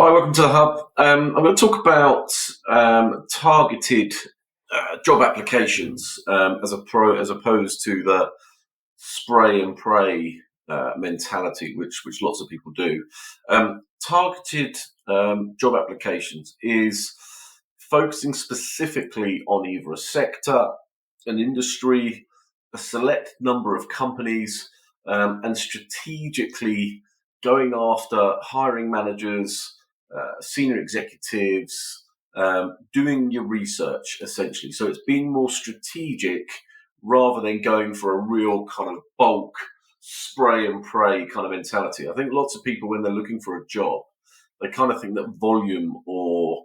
Hi, welcome to the Hub. I'm going to talk about targeted job applications as opposed to the spray and pray mentality, which lots of people do. Targeted job applications is focusing specifically on either a sector, an industry, a select number of companies, and strategically going after hiring managers, senior executives, doing your research essentially. So it's being more strategic rather than going for a real kind of bulk spray and pray kind of mentality. I think lots of people, when they're looking for a job, they kind of think that volume or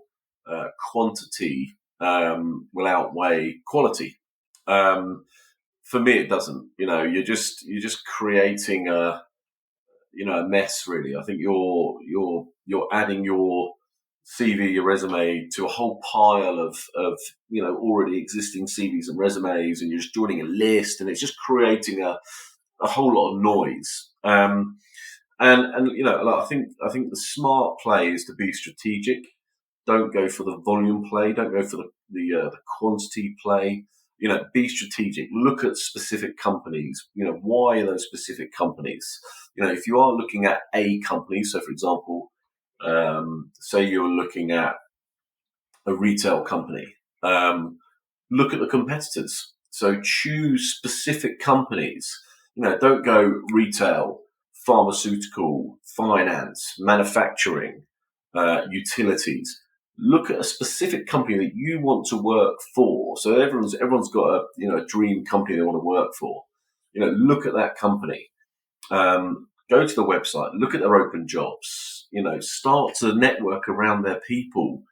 quantity will outweigh quality. For me, it doesn't. You're just creating a mess, really. I think you're adding your CV, your resume, to a whole pile of already existing CVs and resumes, and you're just joining a list, and it's just creating a whole lot of noise. And I think the smart play is to be strategic. Don't go for the volume play. Don't go for the quantity play. Be strategic. Look at specific companies. Why are those specific companies? If you are looking at a company, so for example, say you're looking at a retail company, look at the competitors. So choose specific companies. Don't go retail, pharmaceutical, finance, manufacturing, utilities. Look at a specific company that you want to work for. So everyone's got a dream company they want to work for. Look at that company. Go to the website, look at their open jobs. Start to network around their people.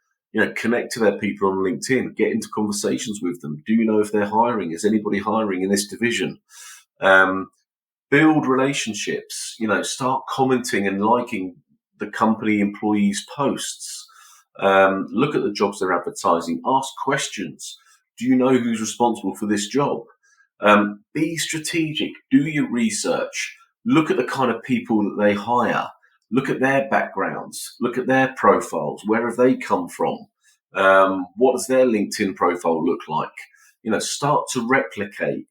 Connect to their people on LinkedIn. Get into conversations with them. Do you know if they're hiring? Is anybody hiring in this division? Build relationships. Start commenting and liking the company employees' posts. Look at the jobs they're advertising. Ask questions. Do you know who's responsible for this job? Be strategic. Do your research. Look at the kind of people that they hire. Look at their backgrounds. Look at their profiles. Where have they come from? What does their LinkedIn profile look like? Start to replicate.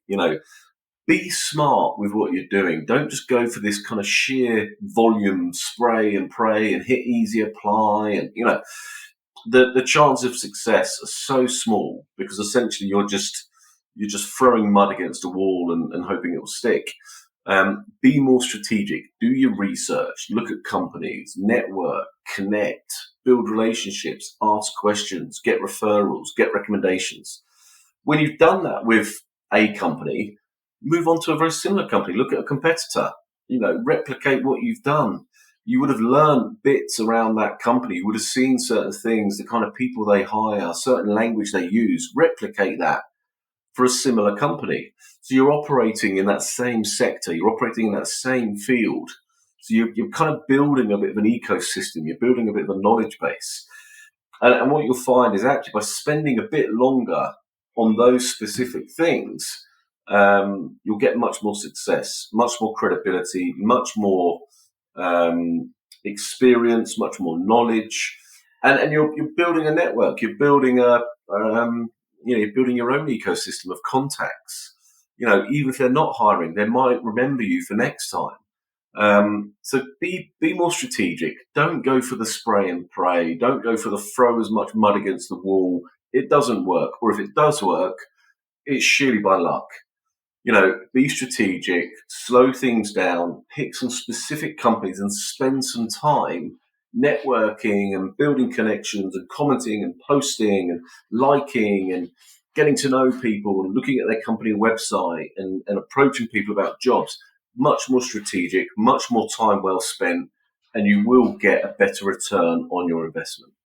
Be smart with what you're doing. Don't just go for this kind of sheer volume spray and pray and hit easy apply. And the chance of success are so small because essentially you're just throwing mud against a wall and hoping it will stick. Be more strategic. Do your research. Look at companies. Network. Connect. Build relationships. Ask questions. Get referrals. Get recommendations. When you've done that with a company, move on to a very similar company. Look at a competitor. Replicate what you've done. You would have learned bits around that company. You would have seen certain things, the kind of people they hire, certain language they use. Replicate that for a similar company. So you're operating in that same sector, you're operating in that same field. So you're kind of building a bit of an ecosystem, you're building a bit of a knowledge base. And what you'll find is actually by spending a bit longer on those specific things, you'll get much more success, much more credibility, much more experience, much more knowledge. And you're building a network, you're building you're building your own ecosystem of contacts. Even if they're not hiring, they might remember you for next time. So be more strategic. Don't go for the spray and pray. Don't go for the throw as much mud against the wall. It doesn't work. Or if it does work, it's surely by luck. Be strategic, slow things down, pick some specific companies and spend some time networking and building connections and commenting and posting and liking and getting to know people and looking at their company website and approaching people about jobs. Much more strategic, much more time well spent, and you will get a better return on your investment.